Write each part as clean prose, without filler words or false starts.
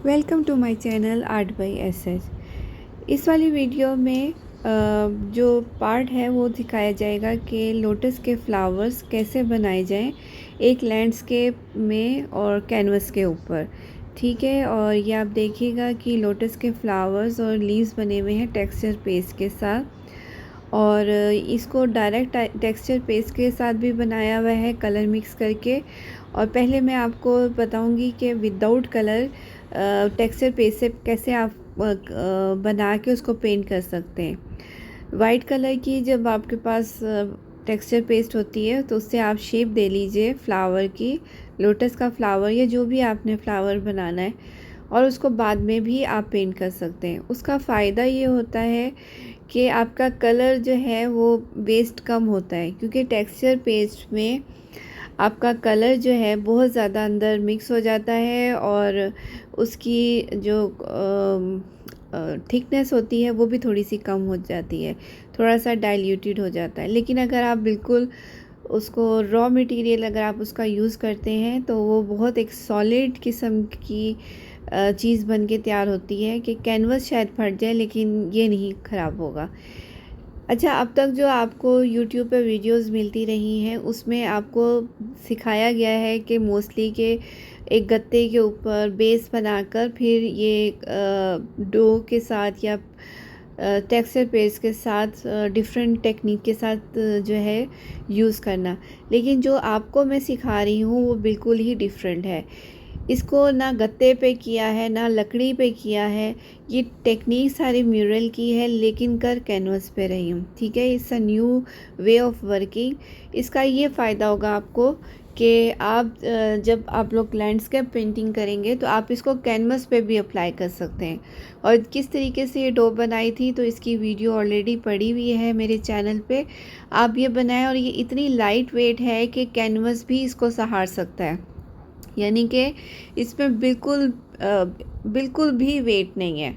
Welcome to my channel art by SH. इस वाली video में जो पार्ट है वो दिखाया जाएगा कि लोटस के फ्लावर्स कैसे बनाए जाएं एक लैंडस्केप में और कैनवस के ऊपर। ठीक है, और ये आप देखिएगा कि लोटस के फ्लावर्स और लीव्स बने हुए हैं टेक्सचर पेस्ट के साथ, और इसको डायरेक्ट टेक्सचर पेस्ट के साथ भी बनाया हुआ है कलर मिक्स करके। और पहले मैं आपको बताऊंगी कि विदाउट कलर टेक्सचर पेस्ट से कैसे आप बना के उसको पेंट कर सकते हैं। वाइट कलर की जब आपके पास टेक्सचर पेस्ट होती है तो उससे आप शेप दे लीजिए फ्लावर की, लोटस का फ्लावर या जो भी आपने फ्लावर बनाना है, और उसको बाद में भी आप पेंट कर सकते हैं। उसका फ़ायदा ये होता है कि आपका कलर जो है वो वेस्ट कम होता है, क्योंकि टेक्सचर पेस्ट में आपका कलर जो है बहुत ज़्यादा अंदर मिक्स हो जाता है और उसकी जो थिकनेस होती है वो भी थोड़ी सी कम हो जाती है, थोड़ा सा डाइल्यूटेड हो जाता है। लेकिन अगर आप बिल्कुल उसको रॉ मटेरियल अगर आप उसका यूज़ करते हैं तो वो बहुत एक सॉलिड किस्म की चीज़ बन के तैयार होती है कि कैनवस शायद फट जाए लेकिन ये नहीं ख़राब होगा। अच्छा, अब तक जो आपको YouTube पे वीडियोस मिलती रही हैं उसमें आपको सिखाया गया है कि मोस्टली के एक गत्ते के ऊपर बेस बनाकर फिर ये डो के साथ या टेक्सचर पेस्ट के साथ डिफरेंट टेक्निक के साथ जो है यूज़ करना। लेकिन जो आपको मैं सिखा रही हूँ वो बिल्कुल ही डिफरेंट है। इसको ना गत्ते पे किया है ना लकड़ी पे किया है, ये टेक्निक सारी म्यूरल की है लेकिन कर कैनवस पे रही हूँ। ठीक है, it's a new way of working. इसका ये फ़ायदा होगा आपको कि आप जब आप लोग लैंडस्केप पेंटिंग करेंगे तो आप इसको कैनवस पे भी अप्लाई कर सकते हैं। और किस तरीके से ये डो बनाई थी तो इसकी वीडियो ऑलरेडी पड़ी हुई है मेरे चैनल पे, आप ये बनाएं। और ये इतनी लाइट वेट है कि कैनवस भी इसको सहार सकता है, यानी कि इसमें बिल्कुल भी वेट नहीं है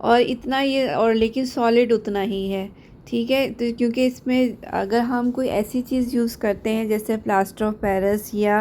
और इतना ये, और लेकिन सॉलिड उतना ही है। ठीक है, तो क्योंकि इसमें अगर हम कोई ऐसी चीज़ यूज़ करते हैं जैसे प्लास्टर ऑफ पेरिस या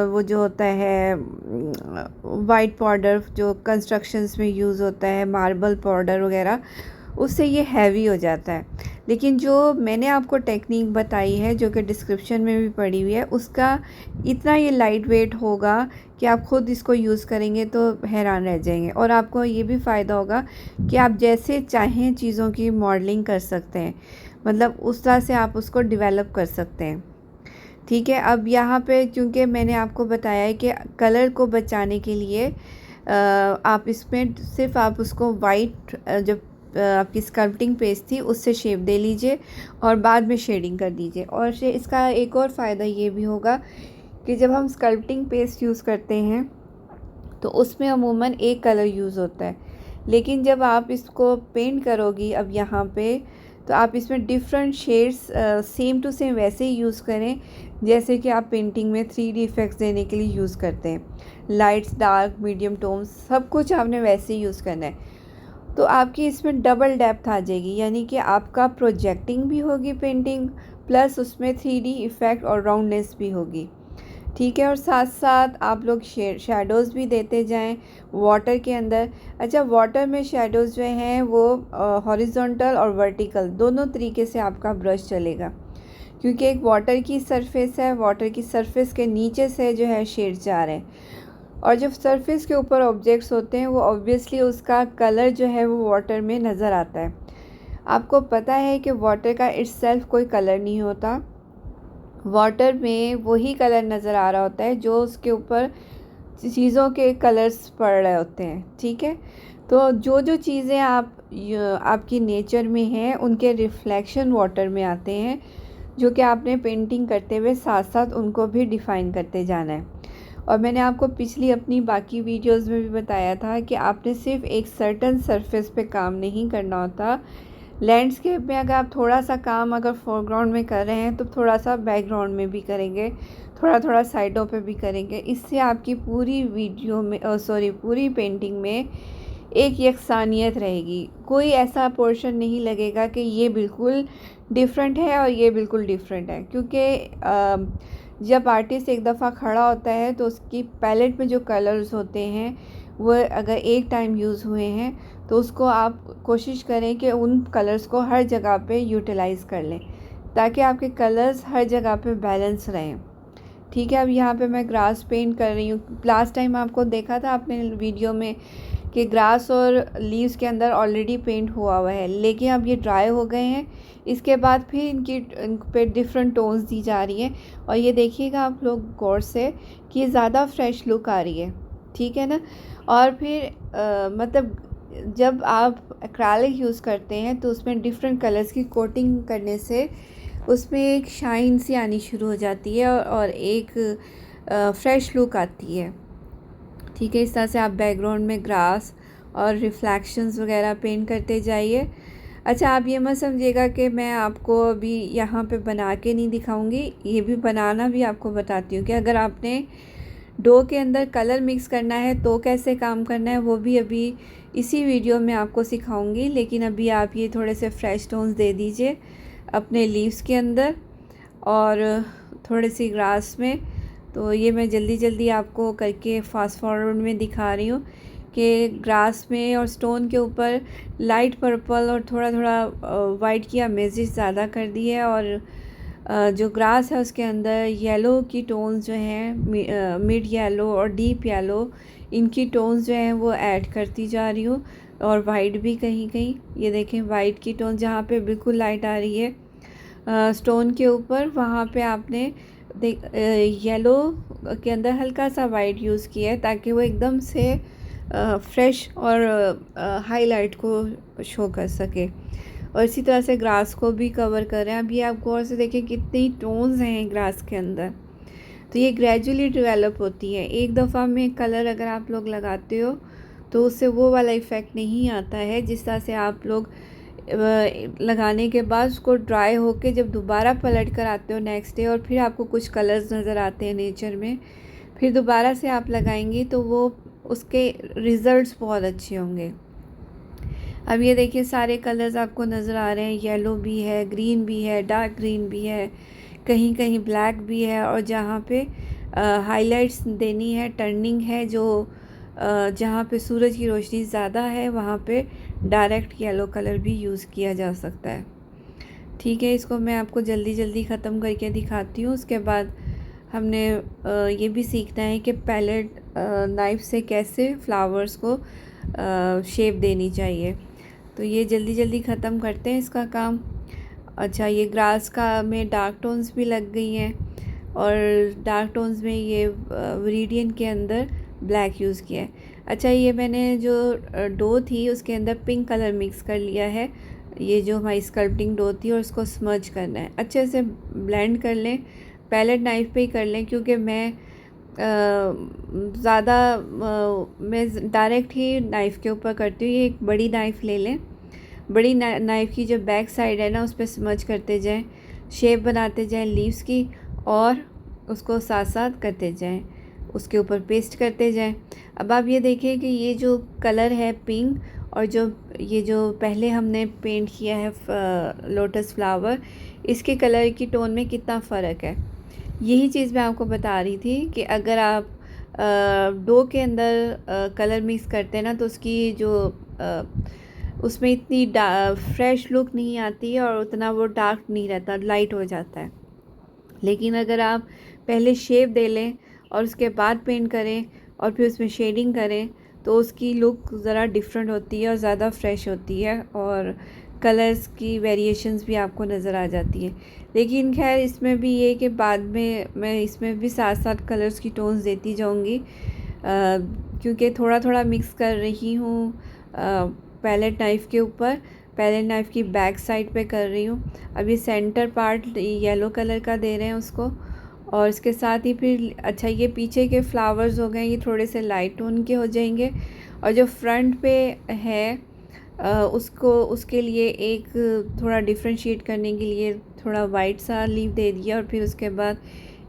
वो जो होता है वाइट पाउडर जो कंस्ट्रक्शंस में यूज़ होता है, मार्बल पाउडर वगैरह, उससे ये हैवी हो जाता है। लेकिन जो मैंने आपको टेक्निक बताई है जो कि डिस्क्रिप्शन में भी पड़ी हुई है, उसका इतना ये लाइट वेट होगा कि आप ख़ुद इसको यूज़ करेंगे तो हैरान रह जाएंगे। और आपको ये भी फ़ायदा होगा कि आप जैसे चाहें चीज़ों की मॉडलिंग कर सकते हैं, मतलब उस तरह से आप उसको डेवलप कर सकते हैं। ठीक है, अब यहाँ पे क्योंकि मैंने आपको बताया है कि कलर को बचाने के लिए आप इसमें सिर्फ आप उसको वाइट जब आपकी स्कल्पटिंग पेस्ट थी उससे शेप दे लीजिए और बाद में शेडिंग कर दीजिए। और इसका एक और फ़ायदा ये भी होगा कि जब हम स्कल्पटिंग पेस्ट यूज़ करते हैं तो उसमें अमूमन एक कलर यूज़ होता है, लेकिन जब आप इसको पेंट करोगी अब यहाँ पे तो आप इसमें different shades same to same वैसे ही यूज़ करें जैसे कि आप पेंटिंग में 3D इफ़ेक्ट्स देने के लिए यूज़ करते हैं। लाइट्स, डार्क, मीडियम टोन्स, सब कुछ आपने वैसे ही यूज़ करना है। तो आपकी इसमें डबल डेप्थ आ जाएगी, यानी कि आपका प्रोजेक्टिंग भी होगी पेंटिंग प्लस उसमें 3D इफ़ेक्ट और राउंडनेस भी होगी। ठीक है, और साथ साथ आप लोग शेडोज़ भी देते जाएं वाटर के अंदर। अच्छा, वाटर में शेडोज़ जो हैं वो हॉरिजॉन्टल और वर्टिकल दोनों तरीके से आपका ब्रश चलेगा, क्योंकि एक वाटर की सरफेस है, वाटर की सरफेस के नीचे से जो है शेड जा रहे हैं, और जब सरफेस के ऊपर ऑब्जेक्ट्स होते हैं वो ऑब्वियसली उसका कलर जो है वो वाटर में नज़र आता है। आपको पता है कि वाटर का इट्सेल्फ कोई कलर नहीं होता, वाटर में वही कलर नज़र आ रहा होता है जो उसके ऊपर चीज़ों के कलर्स पड़ रहे होते हैं। ठीक है, तो जो जो चीज़ें आपकी नेचर में हैं उनके रिफ्लेक्शन वाटर में आते हैं, जो कि आपने पेंटिंग करते हुए साथ साथ उनको भी डिफ़ाइन करते जाना है। और मैंने आपको पिछली अपनी बाकी वीडियोस में भी बताया था कि आपने सिर्फ एक सर्टन सरफेस पे काम नहीं करना होता। लैंडस्केप में अगर आप थोड़ा सा काम अगर फोरग्राउंड में कर रहे हैं तो थोड़ा सा बैकग्राउंड में भी करेंगे, थोड़ा थोड़ा साइडों पे भी करेंगे। इससे आपकी पूरी वीडियो में पूरी पेंटिंग में एक यकसानियत रहेगी, कोई ऐसा पोर्शन नहीं लगेगा कि ये बिल्कुल डिफरेंट है और ये बिल्कुल डिफरेंट है। क्योंकि जब आर्टिस्ट एक दफ़ा खड़ा होता है तो उसकी पैलेट में जो कलर्स होते हैं वो अगर एक टाइम यूज़ हुए हैं तो उसको आप कोशिश करें कि उन कलर्स को हर जगह पे यूटिलाइज़ कर लें, ताकि आपके कलर्स हर जगह पे बैलेंस रहें। ठीक है, अब यहाँ पे मैं ग्रास पेंट कर रही हूँ। लास्ट टाइम आपको देखा था आपने वीडियो में कि ग्रास और लीव्स के अंदर ऑलरेडी पेंट हुआ हुआ है, लेकिन अब ये ड्राई हो गए हैं। इसके बाद फिर इन पे डिफरेंट टोन्स दी जा रही हैं, और ये देखिएगा आप लोग गौर से कि ये ज़्यादा फ्रेश लुक आ रही है। ठीक है ना। और फिर मतलब जब आप एक्रेलिक यूज़ करते हैं तो उसमें डिफरेंट कलर्स की कोटिंग करने से उसमें एक शाइन सी आनी शुरू हो जाती है और एक फ्रेश लुक आती है। ठीक है, इस तरह से आप बैकग्राउंड में ग्रास और रिफ्लेक्शंस वगैरह पेंट करते जाइए। अच्छा, आप ये मत समझिएगा कि मैं आपको अभी यहाँ पे बना के नहीं दिखाऊंगी, ये भी बनाना भी आपको बताती हूँ कि अगर आपने डो के अंदर कलर मिक्स करना है तो कैसे काम करना है, वो भी अभी इसी वीडियो में आपको सिखाऊंगी। लेकिन अभी आप ये थोड़े से फ्रेश टोन्स दे दीजिए अपने लीव्स के अंदर और थोड़े सी ग्रास में। तो ये मैं जल्दी जल्दी आपको करके फास्ट फॉरवर्ड में दिखा रही हूँ कि ग्रास में और स्टोन के ऊपर लाइट पर्पल और थोड़ा थोड़ा वाइट की इमेजेस ज़्यादा कर दी है, और जो ग्रास है उसके अंदर येलो की टोन्स जो हैं, मिड येलो और डीप येलो, इनकी टोन्स जो हैं वो ऐड करती जा रही हूँ। और वाइट भी कहीं कहीं, ये देखें वाइट की टोन जहाँ पे बिल्कुल लाइट आ रही है स्टोन के ऊपर, वहाँ पे आपने येलो के अंदर हल्का सा वाइट यूज़ किया है ताकि वो एकदम से फ्रेश और हाईलाइट को शो कर सके। और इसी तरह से ग्रास को भी कवर कर रहे हैं। अभी आप गौर से देखें कितनी टोन्स हैं ग्रास के अंदर। तो ये ग्रेजुअली डेवलप होती है। एक दफ़ा में कलर अगर आप लोग लगाते हो तो उससे वो वाला इफ़ेक्ट नहीं आता है जिस तरह से आप लोग लगाने के बाद उसको ड्राई होके जब दोबारा पलट कर आते हो नेक्स्ट डे और फिर आपको कुछ कलर्स नज़र आते हैं नेचर में, फिर दोबारा से आप लगाएंगी तो वो उसके रिज़ल्ट्स बहुत अच्छे होंगे। अब ये देखिए सारे कलर्स आपको नज़र आ रहे हैं, येलो भी है, ग्रीन भी है, डार्क ग्रीन भी है, कहीं कहीं ब्लैक भी है, और जहाँ पे हाइलाइट्स देनी है, टर्निंग है, जो जहाँ पे सूरज की रोशनी ज़्यादा है वहाँ पे डायरेक्ट येलो कलर भी यूज़ किया जा सकता है। ठीक है, इसको मैं आपको जल्दी जल्दी ख़त्म करके दिखाती हूँ। उसके बाद हमने ये भी सीखना है कि पैलेट नाइफ़ से कैसे फ्लावर्स को शेप देनी चाहिए। तो ये जल्दी जल्दी ख़त्म करते हैं इसका काम। अच्छा, ये ग्रास का में डार्क टोन्स भी लग गई हैं, और डार्क टोन्स में ये वरीडियन के अंदर ब्लैक यूज़ किया है। अच्छा, ये मैंने जो डो थी उसके अंदर पिंक कलर मिक्स कर लिया है। ये जो हमारी स्कल्पटिंग डो थी, और उसको स्मर्ज करना है, अच्छे से ब्लेंड कर लें, पैलेट नाइफ़ पे ही कर लें, क्योंकि मैं ज़्यादा मैं डायरेक्ट ही नाइफ़ के ऊपर करती हूँ। ये एक बड़ी नाइफ़ ले लें, बड़ी नाइफ़ की जो बैक साइड है ना उस पर स्मर्ज करते जाएं, शेप बनाते जाएं लीव्स की, और उसको साथ साथ करते जाएं, उसके ऊपर पेस्ट करते जाएं। अब आप ये देखिए कि ये जो कलर है पिंक, और ये जो पहले हमने पेंट किया है लोटस फ्लावर, इसके कलर की टोन में कितना फ़र्क है। यही चीज़ मैं आपको बता रही थी कि अगर आप डो के अंदर कलर मिक्स करते हैं ना तो उसकी जो उसमें इतनी फ्रेश लुक नहीं आती है और उतना वो डार्क नहीं रहता, लाइट हो जाता है। लेकिन अगर आप पहले शेप दे लें और उसके बाद पेंट करें और फिर उसमें शेडिंग करें तो उसकी लुक ज़रा डिफरेंट होती है और ज़्यादा फ्रेश होती है, और कलर्स की वेरिएशंस भी आपको नज़र आ जाती है। लेकिन खैर इसमें भी ये कि बाद में मैं इसमें भी साथ साथ कलर्स की टोन्स देती जाऊंगी, क्योंकि थोड़ा थोड़ा मिक्स कर रही हूँ पैलेट नाइफ़ के ऊपर। पैलेट नाइफ़ की बैक साइड पे कर रही हूँ। अभी सेंटर पार्ट येलो कलर का दे रहे हैं उसको, और इसके साथ ही फिर अच्छा ये पीछे के फ्लावर्स हो गए, ये थोड़े से लाइट टोन के हो जाएंगे, और जो फ्रंट पे है उसके लिए एक थोड़ा डिफ्रेंशिएट करने के लिए थोड़ा वाइट सा लीफ दे दिया, और फिर उसके बाद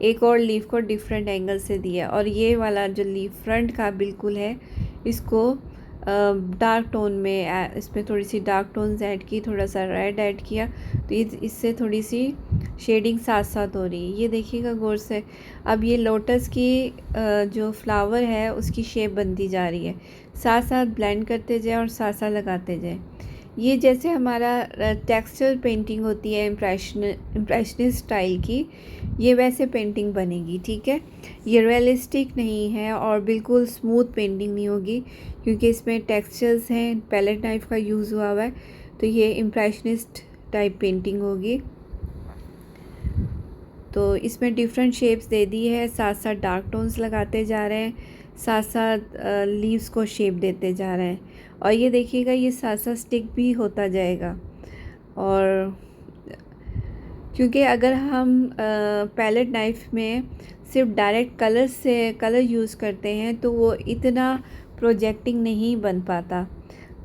एक और लीफ को डिफरेंट एंगल से दिया, और ये वाला जो लीफ फ्रंट का बिल्कुल है इसको डार्क टोन में इसमें थोड़ी सी डार्क टोन्स ऐड की, थोड़ा सा रेड ऐड किया, तो इससे थोड़ी सी शेडिंग साथ साथ हो रही है। ये देखिएगा गौर से। अब ये लोटस की जो फ्लावर है उसकी शेप बनती जा रही है, साथ साथ ब्लेंड करते जाए और साथ साथ लगाते जाए। ये जैसे हमारा टेक्सचर पेंटिंग होती है इम्प्रेशनिस्ट स्टाइल की, ये वैसे पेंटिंग बनेगी, ठीक है। ये रियलिस्टिक नहीं है और बिल्कुल स्मूथ पेंटिंग नहीं होगी, क्योंकि इसमें टेक्सचर्स हैं, पैलेट नाइफ का यूज़ हुआ हुआ है, तो ये इम्प्रेशनिस्ट टाइप पेंटिंग होगी। तो इसमें डिफरेंट शेप्स दे दी है, साथ साथ डार्क टोन्स लगाते जा रहे हैं, साथ साथ लीव्स को शेप देते जा रहे हैं। और ये देखिएगा ये साथ साथ स्टिक भी होता जाएगा। और क्योंकि अगर हम पैलेट नाइफ में सिर्फ डायरेक्ट कलर यूज़ करते हैं तो वो इतना प्रोजेक्टिंग नहीं बन पाता।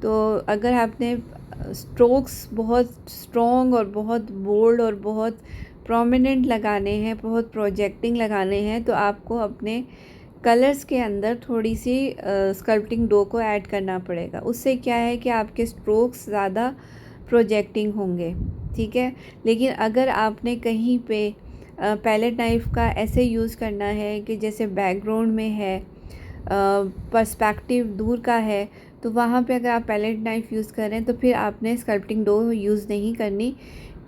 तो अगर आपने स्ट्रोक्स बहुत स्ट्रॉन्ग और बहुत बोल्ड और बहुत प्रोमिनेंट लगाने हैं, बहुत प्रोजेक्टिंग लगाने हैं, तो आपको अपने कलर्स के अंदर थोड़ी सी स्कल्पटिंग डो को ऐड करना पड़ेगा। उससे क्या है कि आपके स्ट्रोक्स ज़्यादा प्रोजेक्टिंग होंगे, ठीक है। लेकिन अगर आपने कहीं पे पैलेट नाइफ का ऐसे यूज़ करना है कि जैसे बैकग्राउंड में है, पर्सपेक्टिव दूर का है, तो वहाँ पे अगर आप पैलेट नाइफ यूज़ कर रहे हैं तो फिर आपने स्कल्पटिंग डो यूज़ नहीं करनी,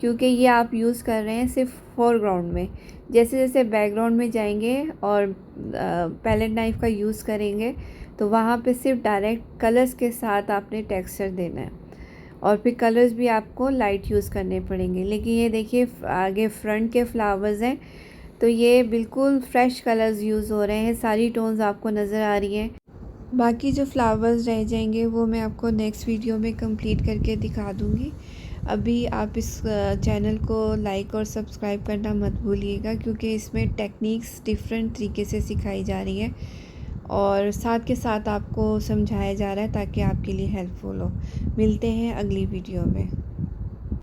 क्योंकि ये आप यूज़ कर रहे हैं सिर्फ फोरग्राउंड में। जैसे जैसे बैकग्राउंड में जाएंगे और पैलेट नाइफ का यूज़ करेंगे तो वहाँ पे सिर्फ डायरेक्ट कलर्स के साथ आपने टेक्सचर देना है, और फिर कलर्स भी आपको लाइट यूज़ करने पड़ेंगे। लेकिन ये देखिए आगे फ्रंट के फ्लावर्स हैं, तो ये बिल्कुल फ्रेश कलर्स यूज़ हो रहे हैं, सारी टोन्स आपको नज़र आ रही हैं। बाकी जो फ्लावर्स रह जाएंगे वो मैं आपको नेक्स्ट वीडियो में कंप्लीट करके दिखा दूँगी। अभी आप इस चैनल को लाइक और सब्सक्राइब करना मत भूलिएगा, क्योंकि इसमें टेक्निक्स डिफरेंट तरीके से सिखाई जा रही है और साथ के साथ आपको समझाया जा रहा है ताकि आपके लिए हेल्पफुल हो। मिलते हैं अगली वीडियो में।